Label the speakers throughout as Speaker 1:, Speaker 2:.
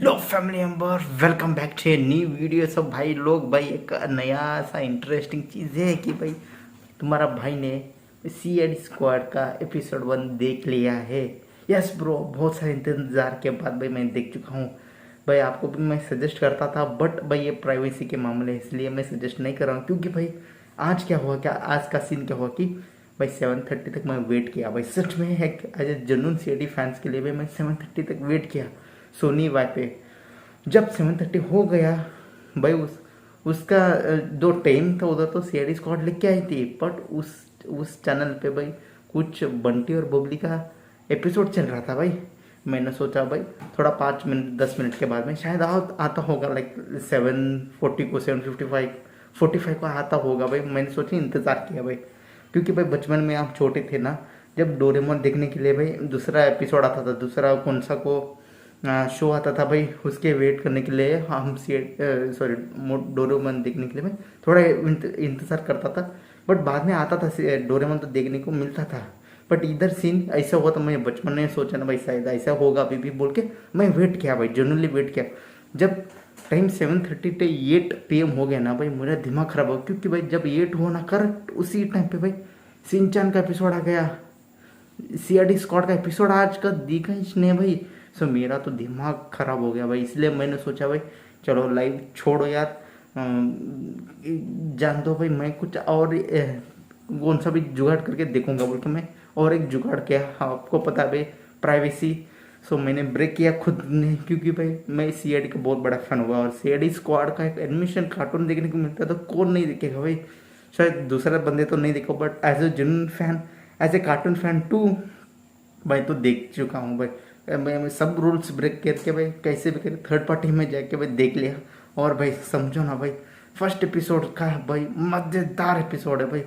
Speaker 1: Low family member, welcome back to a new video. सब भाई लोग, भाई एक नया सा इंटरेस्टिंग चीज़ है कि भाई तुम्हारा भाई ने सी एड स्क्वाड का एपिसोड 1 देख लिया है। यस ब्रो, बहुत सारे इंतजार के बाद भाई मैं देख चुका हूँ। भाई आपको भी मैं सजेस्ट करता था, बट भाई ये प्राइवेसी के मामले है, इसलिए मैं सजेस्ट नहीं कर रहा हूँ। क्योंकि भाई आज क्या हुआ, क्या आज का सीन क्या हुआ कि भाई 7:30 तक मैं वेट किया। भाई सच में एक as a genuine C D fans के लिए भी मैं 7:30 तक वेट किया सोनी वाई पे। जब 7:30 हो गया भाई उसका जो टाइम था उधर तो सीआईडी स्क्वाड लेके आई थी, बट उस चैनल पे भाई कुछ बंटी और बबली का एपिसोड चल रहा था। भाई मैंने सोचा भाई थोड़ा 5 मिनट 10 मिनट के बाद में शायद आता होगा, लाइक 7:40 को 7:45 को आता होगा। भाई मैंने सोचा, इंतज़ार किया भाई। क्योंकि भाई बचपन में आप छोटे थे ना, जब डोरेमोन देखने के लिए भाई दूसरा एपिसोड आता था, दूसरा कौन सा को शो आता था भाई, उसके वेट करने के लिए हम सॉरी डोरेमोन देखने के लिए मैं थोड़ा इंतज़ार करता था। बट बाद में आता था डोरेमोन, तो देखने को मिलता था। बट इधर सीन ऐसा हुआ तो मैं बचपन में सोचा ना भाई शायद ऐसा होगा अभी भी बोल के मैं वेट किया भाई, जनरली वेट किया। जब टाइम 7:30 से 8 PM हो गया ना भाई, मेरा दिमाग खराब हो। क्योंकि भाई जब 8 हो ना, करेक्ट उसी टाइम पे भाई सिंचान का एपिसोड आ गया, सीआईडी स्क्वाड का एपिसोड आज का दिखा इसने भाई। सो मेरा तो दिमाग खराब हो गया भाई, इसलिए मैंने सोचा भाई चलो लाइव छोड़ो यार, जान दो भाई, मैं कुछ और कौन सा भी जुगाड़ करके देखूंगा बोल के मैं और एक जुगाड़ किया। आपको पता है भाई, प्राइवेसी। सो मैंने ब्रेक किया खुद ने, क्योंकि भाई मैं सीआईडी का बहुत बड़ा फैन हुआ, और सीआईडी स्क्वाड का एक एनिमेशन कार्टून देखने को मिलता है तो कौन नहीं देखेगा भाई। शायद दूसरे बंदे तो नहीं देखो, but as a genuine fan, as a cartoon fan too भाई तो देख चुका हूँ भाई। मैं सब रूल्स ब्रेक करके भाई कैसे भी करके थर्ड पार्टी में जाके भाई देख लिया। और भाई समझो ना भाई, फर्स्ट एपिसोड का भाई मज़ेदार एपिसोड है भाई।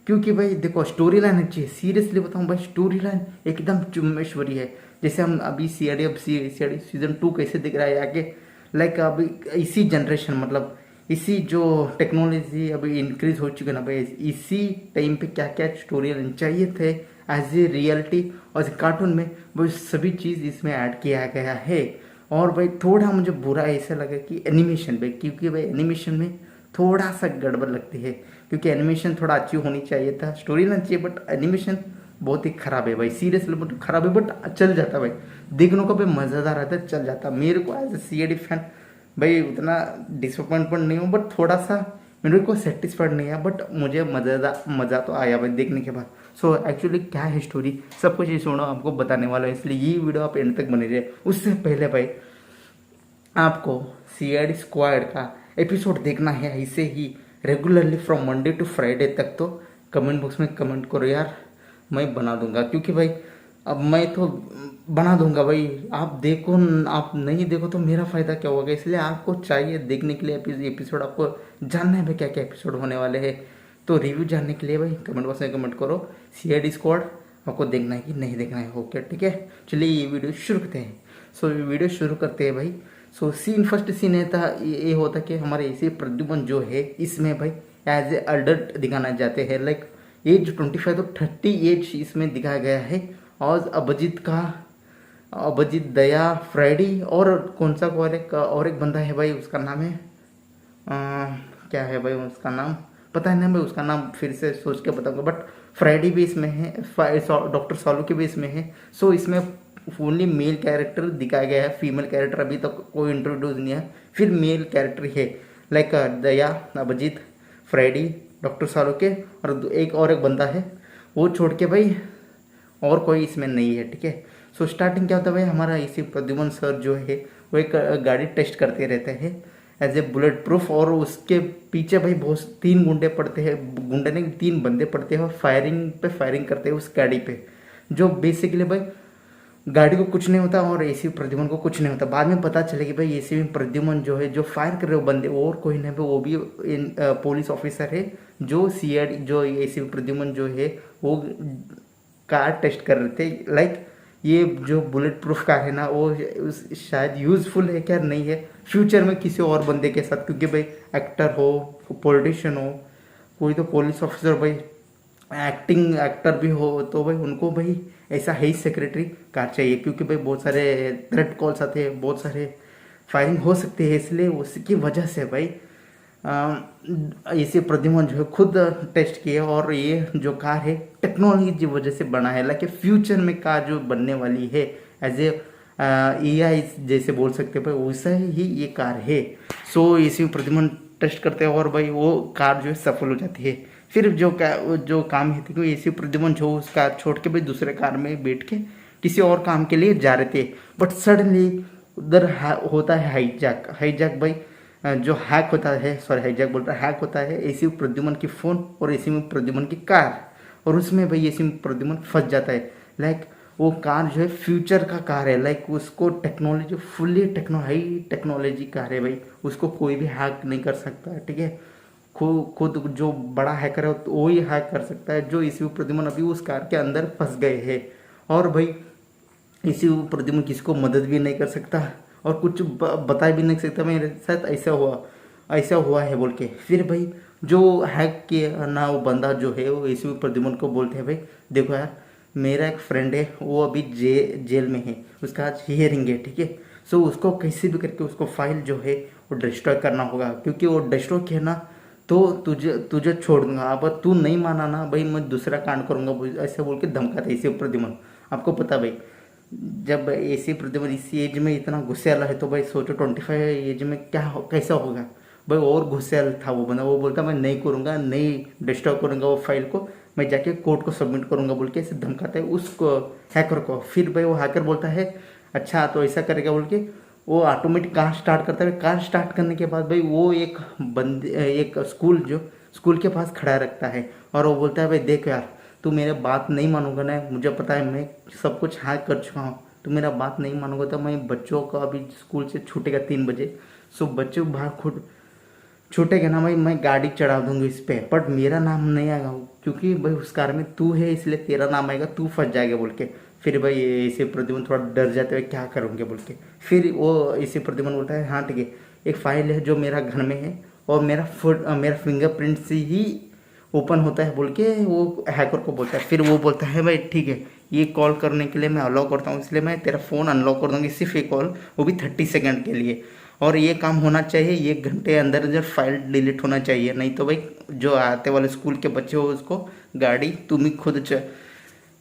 Speaker 1: क्योंकि भाई देखो स्टोरी लाइन अच्छी है, सीरियसली बताऊँ भाई, स्टोरी लाइन एकदम चुम्बेश्वरी है। जैसे हम अभी सीआईडी, अब सीआईडी सीजन 2 कैसे दिख रहा है आगे, लाइक अभी इसी जनरेशन, मतलब इसी जो टेक्नोलॉजी अभी इंक्रीज हो चुकी है ना भाई, इसी टाइम पे क्या क्या स्टोरी लाइन चाहिए थे एज ए रियलिटी और कार्टून में, वो सभी चीज़ इसमें ऐड किया गया है। और भाई थोड़ा मुझे बुरा ऐसा लगा कि एनिमेशन पे, क्योंकि भाई एनिमेशन में थोड़ा सा गड़बड़ लगती है। क्योंकि एनिमेशन थोड़ा अच्छी होनी चाहिए था, स्टोरी लाइन चाहिए, बट एनिमेशन बहुत ही खराब है भाई। सीरियसली बट खराब है, बट चल जाता भाई, देखने को भी मज़ेदार रहता है, चल जाता। मेरे को एज ए सीआईडी फैन भाई उतना डिसअपॉइंटमेंट नहीं हूँ, बट थोड़ा सा मेरे को सेटिस्फाइड नहीं है, बट मुझे मज़ा तो आया भाई देखने के बाद। सो एक्चुअली क्या है स्टोरी, सब कुछ ये सुनो आपको बताने वाला है, इसलिए ये वीडियो आप एंड तक बने रहिए। उससे पहले भाई आपको सीआईडी स्क्वाड का एपिसोड देखना है ऐसे ही regularly from Monday to Friday तक, तो कमेंट बॉक्स में कमेंट करो यार, मैं बना दूंगा। क्योंकि भाई अब मैं तो बना दूंगा भाई, आप देखो, आप नहीं देखो तो मेरा फ़ायदा क्या होगा। इसलिए आपको चाहिए देखने के लिए एपिसोड, आपको जानना है भाई क्या क्या एपिसोड होने वाले हैं। तो रिव्यू जानने के लिए भाई कमेंट बॉक्स में कमेंट करो, सीआईडी स्क्वाड आपको देखना है कि नहीं देखना है। ओके ठीक है, चलिए ये वीडियो शुरू करते हैं। सो वीडियो शुरू करते हैं भाई। सो फर्स्ट सीन है था, ये होता कि हमारे ऐसे प्रद्युमन जो है इसमें भाई एज ए अडल्ट दिखाना चाहते हैं, लाइक एज 25 तो 30 एज इसमें दिखाया गया है। और अभिजीत दया फ्राइडी और कौन सा और एक बंदा है भाई, उसका नाम है क्या है भाई उसका नाम, पता है ना भाई, उसका नाम फिर से सोच के बताऊंगा। बट फ्राइडी भी इसमें है, डॉक्टर सालू के भी इसमें है। सो इसमें ओनली मेल कैरेक्टर दिखाया गया है, फीमेल कैरेक्टर अभी तक कोई इंट्रोड्यूस नहीं है, फिर मेल कैरेक्टर है, लाइक दया, अभिजीत, फ्राइडी, डॉक्टर सालू के, और एक बंदा है, वो छोड़ के भाई और कोई इसमें नहीं है। ठीक है, सो स्टार्टिंग क्या होता है भाई, हमारा इसी प्रद्युमन सर जो है वो एक गाड़ी टेस्ट करते रहते हैं एज ए बुलेट प्रूफ, और उसके पीछे भाई बहुत 3 गुंडे पड़ते हैं, गुंडे नहीं 3 बंदे पड़ते हैं, और फायरिंग पे फायरिंग करते हैं उस गाड़ी पे, जो बेसिकली भाई गाड़ी को कुछ नहीं होता और एसी प्रद्युमन को कुछ नहीं होता। बाद में पता चले कि भाई एसी प्रद्युमन जो है, जो फायर कर रहे हो बंदे और कोई नहीं, वो भी पुलिस ऑफिसर है, जो सीआईडी जो एसी प्रद्युमन जो है वो कार टेस्ट कर रहे थे। लाइक ये जो बुलेट प्रूफ कार है ना, वो शायद यूजफुल है क्या नहीं है फ्यूचर में किसी और बंदे के साथ, क्योंकि भाई एक्टर हो, पॉलिटिशियन हो, कोई तो पुलिस ऑफिसर भाई एक्टिंग एक्टर भी हो, तो भाई उनको भाई ऐसा है ही सेक्रेटरी कार चाहिए। क्योंकि भाई बहुत सारे थ्रेट कॉल्स आते हैं, बहुत सारे फायरिंग हो सकती है, इसलिए उसकी वजह से भाई इसे प्रद्युमन जो है खुद टेस्ट किया, और ये जो कार है टेक्नोलॉजी की वजह से बना है। लाइक फ्यूचर में कार जो बनने वाली है एज ए AI जैसे बोल सकते हैं भाई, वैसा ही ये कार है। सो इसी प्रद्युमन टेस्ट करते हैं और भाई वो कार जो है सफल हो जाती है। फिर जो काम है थी, इसी प्रद्युमन जो उस कार छोड़ के भाई दूसरे कार में बैठ के किसी और काम के लिए जा रहे थे, बट सडनली उधर होता है हाईजैक भाई, जो हैक होता है, सॉरी हाईजैक बोलता है, हैक होता है एसी प्रद्युमन की फ़ोन और एसी प्रद्युमन की कार, और उसमें भाई एसी प्रद्युमन फंस जाता है। लाइक वो कार जो है फ्यूचर का कार है, लाइक उसको technology fully high technology car है भाई, उसको कोई भी हैक नहीं कर सकता, ठीक है। खुद जो बड़ा हैकर है तो वो ही हैक कर सकता है, जो इसी प्रद्युमन अभी उस कार के अंदर फंस गए हैं। और भाई इसी प्रद्युमन किसी को मदद भी नहीं कर सकता और कुछ बता भी नहीं सकता मेरे साथ ऐसा हुआ है बोल के। फिर भाई जो हैक किया ना वो बंदा जो है वो इसी प्रद्युमन को बोलते हैं भाई देखो यार, मेरा एक फ्रेंड है वो अभी जेल में है, उसका आज हियरिंग है, ठीक है। सो उसको कैसे भी करके उसको फाइल जो है वो डिस्ट्रॉय करना होगा, क्योंकि वो डिस्ट्रॉय किया ना तो तुझे छोड़ दूंगा, अब तू नहीं माना ना भाई मैं दूसरा कांड करूंगा, ऐसे बोल के धमकाता है इसी प्रद्युमन। आपको पता भाई जब ऐसे प्रद्युमन इसी एज में इतना गुस्सेवाला है तो भाई सोचो 25 एज में कैसा होगा भाई। और गुस्सेवाला था वो बंदा, वो बोलता मैं नहीं करूँगा, नहीं डिस्टर्ब करूँगा वो फाइल को, मैं जाके कोर्ट को सबमिट करूँगा बोल के ऐसे धमकाता है उसको, हैकर को। फिर भाई वो हैकर बोलता है अच्छा तो ऐसा करेगा बोल के वो ऑटोमेटिक कार स्टार्ट करता है। कार स्टार्ट करने के बाद भाई वो एक स्कूल के पास खड़ा रखता है और वो बोलता है भाई देख यार तू मेरे बात नहीं मानूंगा ना, मुझे पता है मैं सब कुछ हैक कर चुका हूँ, तू मेरा बात नहीं मानूंगा तो मैं बच्चों का अभी स्कूल से छूटेगा 3 बजे, सो बच्चे बाहर खुद छूटेगा ना भाई, मैं गाड़ी चढ़ा दूंगी इस पर, बट मेरा नाम नहीं आएगा क्योंकि भाई उस कार में तू है इसलिए तेरा नाम आएगा, तू फंस जाएगा बोल के। फिर भाई ऐसे प्रद्युमन थोड़ा डर जाते हुए क्या करूँगे बोल के, फिर वो इसे प्रद्युमन बोलता है हाँ ठीक है, एक फाइल है जो मेरा घर में है और मेरा फिंगरप्रिंट से ही ओपन होता है बोल के वो हैकर को बोलता है। फिर वो बोलता है भाई ठीक है ये कॉल करने के लिए मैं अलाउ करता हूँ, इसलिए मैं तेरा फ़ोन अनलॉक कर दूँगी, सिर्फ एक कॉल, वो भी 30 सेकंड के लिए, और ये काम होना चाहिए 1 घंटे अंदर अंदर फाइल डिलीट होना चाहिए, नहीं तो भाई जो आते वाले स्कूल के बच्चे हो उसको गाड़ी तुम ही खुद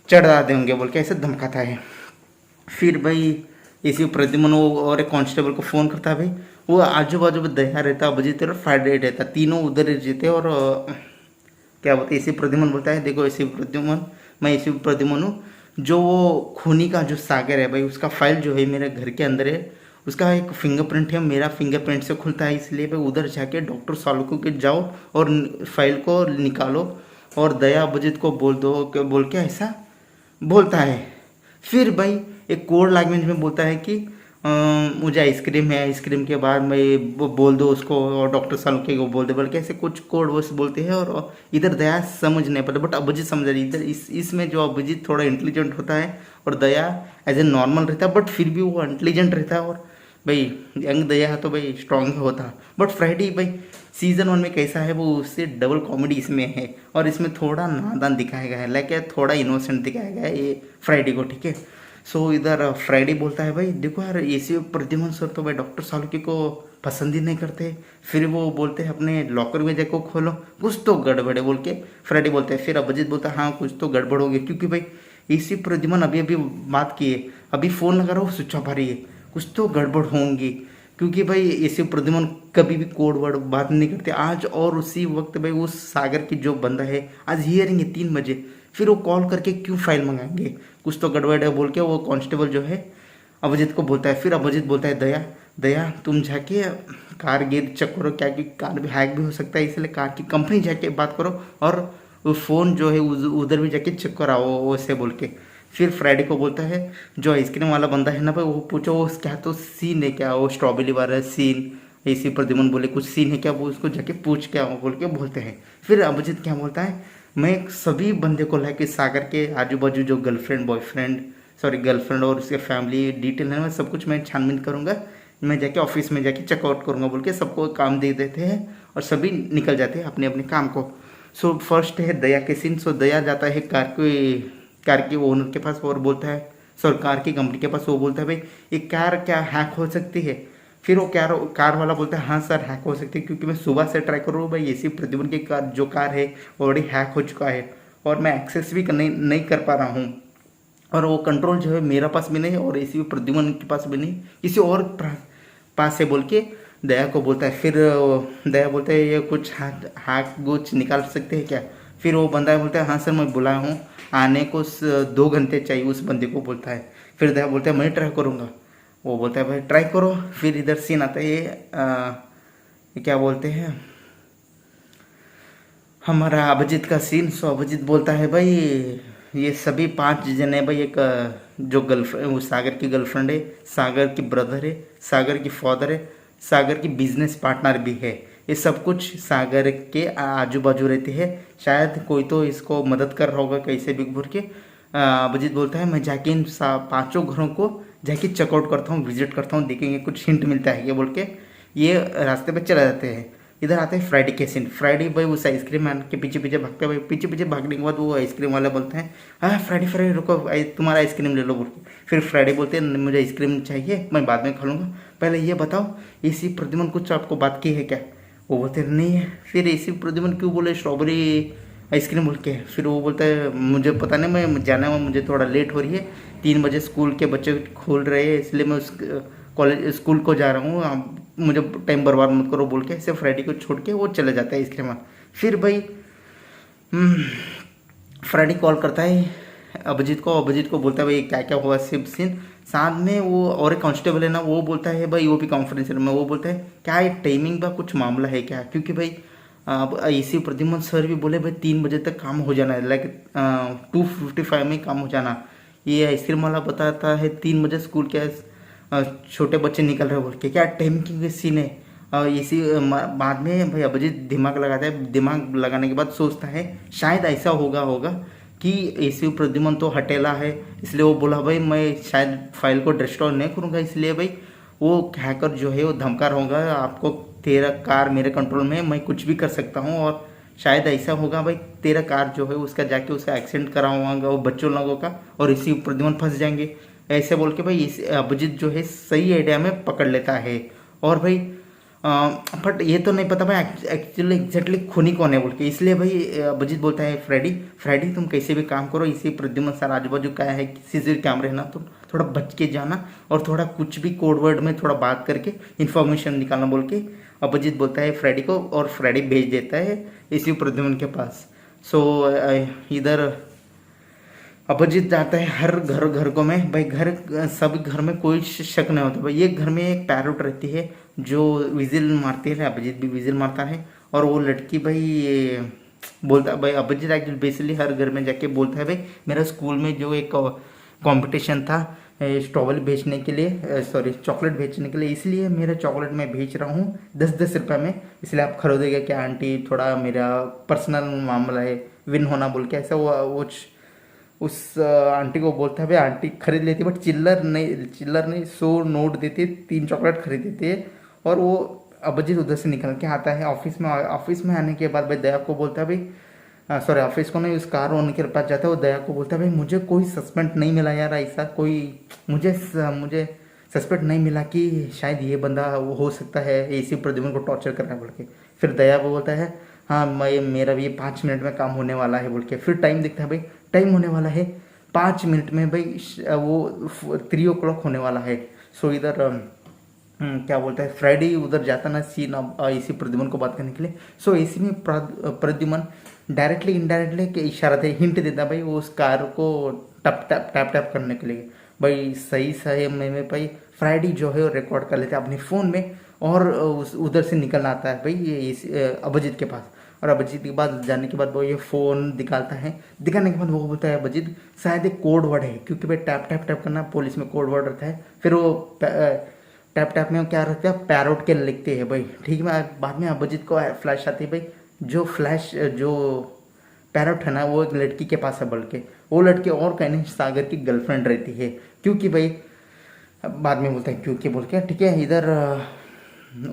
Speaker 1: चढ़ा देंगे बोल के ऐसे धमकाता है। फिर भाई इसी प्रद्युमन वो और एक कांस्टेबल को फ़ोन करता है भाई, वो आजू बाजू में दया रहता, अभिजीत और फ्राइडे रहता, तीनों उधर रहते। और क्या बोलते इसी प्रद्युमन बोलता है देखो इसी प्रद्युमन, मैं इसी प्रद्युमन हूँ, जो वो खूनी का जो सागर है भाई उसका फाइल जो है मेरे घर के अंदर है, उसका एक फिंगरप्रिंट है, मेरा फिंगरप्रिंट से खुलता है, इसलिए भाई उधर जाके डॉक्टर सालुको के जाओ और फाइल को निकालो और दया अभिजीत को बोल के ऐसा बोलता है। फिर भाई एक कोड लैंग्वेज में बोलता है कि मुझे आइसक्रीम है, आइसक्रीम के बाद मैं बोल दो उसको और डॉक्टर सालुके को बोल दे, बल्कि ऐसे कुछ कोड वर्ड्स बोलते हैं और इधर दया समझ नहीं पाता, बट अभिजीत समझ रही। इधर इसमें जो अभिजीत थोड़ा इंटेलिजेंट होता है और दया एज ए नॉर्मल रहता है, बट फिर भी वो इंटेलिजेंट रहता है। और भाई यंग दया तो भाई स्ट्रांग होता, बट फ्राइडे भाई सीजन 1 में कैसा है वो उससे डबल कॉमेडी इसमें है, और इसमें थोड़ा नादान दिखाया गया है, लाइक थोड़ा इनोसेंट दिखाया गया है ये फ्राइडे को, ठीक है। सो इधर फ्राइडे बोलता है भाई देखो यार ऐसे प्रद्युमन सर तो भाई डॉक्टर सालुके को पसंद ही नहीं करते। फिर वो बोलते हैं अपने लॉकर में जाकर खोलो, कुछ तो गड़बड़ है बोल के फ्राइडे बोलते हैं। फिर अभिजीत बोलता है हाँ कुछ तो गड़बड़ हो गई, क्योंकि भाई इसी प्रद्युमन अभी बात की है, अभी फ़ोन लगा रहा हो स्विच ऑफ आ रही है, कुछ तो गड़बड़ होंगी, क्योंकि भाई ऐसे प्रद्युमन कभी भी कोड वर्ड बात नहीं करते। आज और उसी वक्त भाई उस सागर की जो बंदा है आज हियरिंग है 3 बजे, फिर वो कॉल करके क्यों फाइल मंगाएंगे, कुछ तो गड़बड़ है बोल के वो कांस्टेबल जो है अभिजीत को बोलता है। फिर अभिजीत बोलता है दया तुम जाके कार गेट चेक करो, क्या कि कार भी हैक भी हो सकता है, इसलिए कार की कंपनी जाके बात करो और वो फ़ोन जो है उधर भी जाके चेक कराओ वैसे बोल के। फिर फ्राइडे को बोलता है जो आइसक्रीम वाला बंदा है ना भाई वो पूछो वो क्या तो सीन है क्या, वो स्ट्रॉबेरी वाला सीन, इसी प्रद्युमन बोले कुछ सीन है क्या, वो उसको जाके पूछ के आओ बोल के बोलते हैं। फिर अभिजीत क्या बोलता है मैं सभी बंदे को लाके सागर के आजू बाजू जो गर्लफ्रेंड और उसके फैमिली डिटेल है मैं सब कुछ मैं छानबीन करूँगा, मैं जाके ऑफिस में जाके चेकआउट करूँगा बोल के सबको काम दे देते हैं और सभी निकल जाते हैं अपने अपने काम को। सो फर्स्ट है दया के सीन। सो दया जाता है कार के ओनर के पास और बोलता है कार की कंपनी के पास, वो बोलता है भाई ये कार क्या हैक हो सकती है, फिर वो कार वाला बोलता है हाँ सर हैक हो सकती है, क्योंकि मैं सुबह से ट्राई कर रहा हूँ भाई, एसी प्रद्युमन की कार जो कार है ऑलरेडी हैक हो चुका है और मैं एक्सेस भी नहीं कर पा रहा हूँ, और वो कंट्रोल जो है मेरा पास भी नहीं और एसी प्रद्युमन के पास भी नहीं, किसी और पास है बोल के दया को बोलता है। फिर दया बोलता है ये कुछ हैक कुछ निकाल सकते हैं क्या? फिर वो बंदा बोलता है हाँ सर मैं बुलाया हूँ, आने को 2 घंटे चाहिए उस बंदे को बोलता है। फिर दया बोलता है मैं ट्राई करूँगा। वो बोलता है भाई ट्राई करो। फिर इधर सीन आता है ये क्या बोलते हैं हमारा अभिजीत का सीन। सो अभिजीत बोलता है भाई ये सभी 5 जने भाई, एक जो गर्लफ्रेंड वो सागर की गर्लफ्रेंड है, सागर की ब्रदर है, सागर की फादर है, सागर की बिजनेस पार्टनर भी है, ये सब कुछ सागर के आजू बाजू रहते हैं, शायद कोई तो इसको मदद कर रहा होगा कैसे भी बोल के अभिजीत बोलता है मैं जाके इन 5 घरों को जाके चेकआउट करता हूँ, विजिट करता हूँ, देखेंगे कुछ हिंट मिलता है ये बोल के ये रास्ते पे चले जाते हैं। इधर आते हैं फ्राइडे के सीन। फ्राइडे भाई उस आइसक्रीम मैन के पीछे पीछे भागते भाई, पीछे पीछे भागने के बाद वो आइसक्रीम वाला बोलते हैं हाँ फ्राइडे फ्राइडे रुको तुम्हारा आइसक्रीम ले लो बोल के। फिर फ्राइडे बोलते हैं मुझे आइसक्रीम चाहिए, मैं बाद में खा लूँगा, पहले ये बताओ एसी प्रद्युमन कुछ आपको बात की है क्या? वो बोलते हैं नहीं है। फिर एसी प्रद्युमन क्यों बोले स्ट्रॉबेरी आइसक्रीम बोल के? फिर वो बोलता है मुझे पता नहीं, मैं जाना है, मुझे थोड़ा लेट हो रही है, 3 बजे स्कूल के बच्चे खोल रहे हैं इसलिए मैं उस कॉलेज स्कूल को जा रहा हूँ, आप मुझे टाइम बर्बाद मत करो बोल के ऐसे फ्राइडे को छोड़ के वो चले जाता है आइसक्रीम। फिर भाई फ्राइडे कॉल करता है अभिजीत को बोलता है भाई क्या क्या हुआ सिर्फ सीन। साथ में वो और एक कांस्टेबल है ना, वो बोलता है भाई वो भी कॉन्फ्रेंस में, वो बोलता है क्या ये टाइमिंग का कुछ मामला है क्या? क्योंकि भाई एसी प्रद्युमन सर भी बोले भाई 3 बजे तक काम हो जाना है, लाइक 2:55 में काम हो जाना। ये आइसक्रीम वाला बताता है 3 बजे स्कूल के छोटे बच्चे निकल रहे बोल के, क्या टाइमिंग के सीन है। इसी बाद में भाई अभिजीत दिमाग लगाता है, दिमाग लगाने के बाद सोचता है शायद ऐसा होगा कि एसी प्रद्युमन तो हटेला है, इसलिए वो बोला भाई मैं शायद फाइल को डिस्ट्रॉय नहीं करूँगा, इसलिए भाई वो हैकर जो है वो धमका रहा होगा आपको, तेरा कार मेरे कंट्रोल में है, मैं कुछ भी कर सकता हूँ, और शायद ऐसा होगा भाई तेरा कार जो है उसका जाके उसका एक्सीडेंट कराऊंगा वो बच्चों लोगों का, और इसी प्रद्युमन फंस जाएंगे। ऐसे बोल के भाई इस अभिजीत जो है सही आइडिया में पकड़ लेता है। और भाई बट ये तो नहीं पता भाई एक्चुअली एग्जैक्टली खूनी कौन है बोल के, इसलिए भाई अभिजीत बोलता है फ्रेडी तुम कैसे भी काम करो, इसी प्रद्युमन सर आजू बाजू क्या है सीसीटीवी कैमरे है ना, तो थोड़ा बच के जाना और थोड़ा कुछ भी कोड वर्ड में थोड़ा बात करके इन्फॉर्मेशन निकालना बोल के अभिजीत बोलता है फ्रेडी को, और फ्रेडी भेज देता है इसी प्रद्युमन के पास। सो इधर अभिजीत जाता है हर घर को में भाई, सभी घर में कोई शक नहीं होता भाई। एक घर में एक पैरोट रहती है जो विजिल मारती है, अभिजीत भी विजिल मारता है, और वो लड़की भाई बोलता भाई अभिजीत एक्चुअली बेसिकली हर घर में जाके बोलता है भाई मेरा स्कूल में जो एक कंपटीशन था स्ट्रॉबेरी बेचने के लिए, सॉरी चॉकलेट बेचने के लिए, इसलिए मेरा चॉकलेट मैं बेच रहा हूँ 10-10 रुपये में, इसलिए आप खरीदोगे क्या आंटी, थोड़ा मेरा पर्सनल मामला है विन होना बोल के। ऐसा वो उस आंटी को बोलता है भाई, आंटी खरीद लेती बट चिल्लर नहीं 100 नोट देती, 3 चॉकलेट खरीद देती है। और वो अभिजीत उधर से निकल के आता है ऑफिस में आने के बाद भाई दया को बोलता है भाई सॉरी ऑफिस को नहीं, उस कार ओनर के पास जाता है, वो दया को बोलता है भाई मुझे कोई सस्पेक्ट नहीं मिला यार, ऐसा कोई मुझे सस्पेक्ट नहीं मिला कि शायद ये बंदा वो हो सकता है एसी प्रद्युमन को टॉर्चर करना बोल के। फिर दया को बोलता है हाँ मेरा भी 5 मिनट में काम होने वाला है बोल के। फिर टाइम देखता है भाई टाइम होने वाला है 5 मिनट में भाई, वो 3 o'clock होने वाला है। सो इधर क्या बोलता है फ्राइडे उधर जाता ना सीन एसी प्रद्युमन को बात करने के लिए। सो एसी में प्रद्युमन डायरेक्टली इनडायरेक्टली के इशारा थे हिंट देता भाई वो उस कार को टैप करने के लिए भाई। सही में भाई फ्राइडे जो है वो रिकॉर्ड कर लेते हैं अपने फ़ोन में, और उधर से निकलना आता है भाई ये अभिजीत के पास। और अभिजीत के पास जाने के बाद वो ये फ़ोन दिखाता है, दिखाने के बाद वो बोलता है अभिजीत शायद एक कोड वर्ड है, क्योंकि भाई टैप करना पुलिस में कोड वर्ड रहता है। फिर वो टैप में क्या रहता है पैरोट के लिखते हैं भाई, ठीक है। बाद में अभिजीत को फ्लैश आती है भाई, जो पैरोट है ना वो एक लड़की के पास है, बल्कि वो लड़की और कहने सागर की गर्लफ्रेंड रहती है, क्योंकि भाई बाद में बोलते हैं क्योंकि बोल के, ठीक है। इधर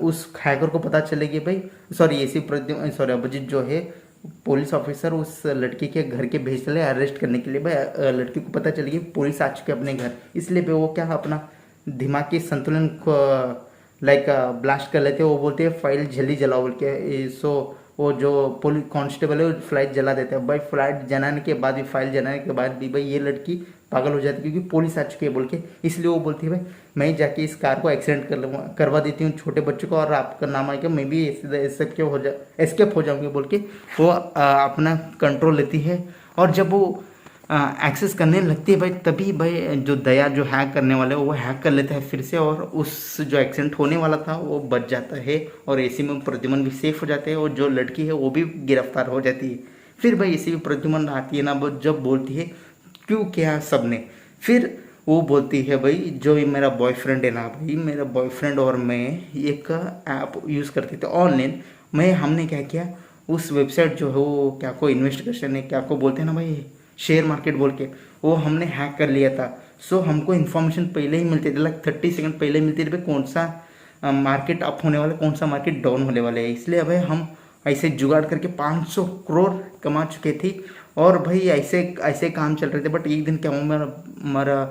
Speaker 1: उस हैकर को पता चलेगी भाई सॉरी अभिजीत जो है पुलिस ऑफिसर उस लड़की के घर के भेज चले अरेस्ट करने के लिए भाई। लड़की को पता चलेगी पुलिस आ चुकी है अपने घर, इसलिए भाई वो क्या अपना दिमाग के संतुलन को लाइक ब्लास्ट कर लेते हैं, वो बोलते हैं फाइल जल्दी जलाओ बोल के। सो वो जो पुलिस कांस्टेबल है वो फ्लाइट जला देता है भाई। फ्लाइट जलाने के बाद भी, फाइल जलाने के बाद भी भाई ये लड़की पागल हो जाती है क्योंकि पुलिस आ चुकी है बोल के। इसलिए वो बोलती है भाई मैं जाके इस कार को एक्सीडेंट करवा देती हूँ छोटे बच्चों को, और आपका नाम आएगा, मैं भी एस्केप हो जाऊंगी बोल के वो अपना कंट्रोल लेती है। और जब वो एक्सेस करने लगती है भाई, तभी भाई जो दया जो हैक करने वाला है वो हैक कर लेता है फिर से, और उस जो एक्सीडेंट होने वाला था वो बच जाता है, और ऐसे में प्रद्युमन भी सेफ हो जाते हैं, और जो लड़की है वो भी गिरफ्तार हो जाती है। फिर भाई इसी में प्रद्युमन आती है ना, वो जब बोलती है क्यों क्या सबने, फिर वो बोलती है भाई जो ये मेरा बॉयफ्रेंड है ना भाई, मेरा बॉयफ्रेंड और मैं एक ऐप यूज़ करते थे ऑनलाइन। हमने क्या किया, उस वेबसाइट जो है वो क्या को इन्वेस्टिगेशन है, क्या को बोलते हैं ना भाई शेयर मार्केट बोल के, वो हमने हैक कर लिया था। सो हमको इन्फॉर्मेशन पहले ही मिलती थी, लाइक 30 सेकंड पहले मिलती थी भाई कौन सा मार्केट अप होने वाला है, कौन सा मार्केट डाउन होने वाले है। इसलिए भाई हम ऐसे जुगाड़ करके 500 करोड़ कमा चुके थे, और भाई ऐसे ऐसे काम चल रहे थे। बट एक दिन क्या हुआ, हमारा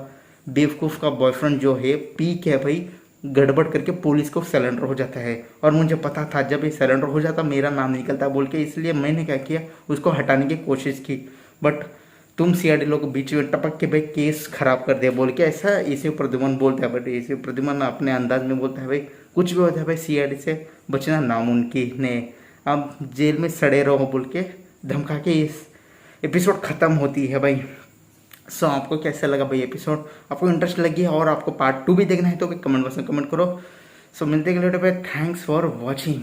Speaker 1: बेवकूफ़ का बॉयफ्रेंड जो है पी के भाई गड़बड़ करके पुलिस को सरेंडर हो जाता है, और मुझे पता था जब ये सरेंडर हो जाता मेरा नाम निकलता बोल के, इसलिए मैंने क्या किया उसको हटाने की कोशिश की। बट तुम सीआईडी लोग बीच में टपक के भाई केस खराब कर दिया बोल के, ऐसा इसे प्रद्युमन बोलता है। बट इसे प्रद्युमन अपने अंदाज में बोलता है भाई कुछ भी होता है भाई सीआईडी से बचना नामुमकिन है, अब जेल में सड़े रहो बोल के धमका के इस एपिसोड ख़त्म होती है भाई। सो आपको कैसा लगा भाई एपिसोड, आपको इंटरेस्ट लगी है और आपको पार्ट 2 भी देखना है तो कमेंट बॉक्स में कमेंट करो। सो मिलते हैं अगले वीडियो पे, थैंक्स फॉर वॉचिंग।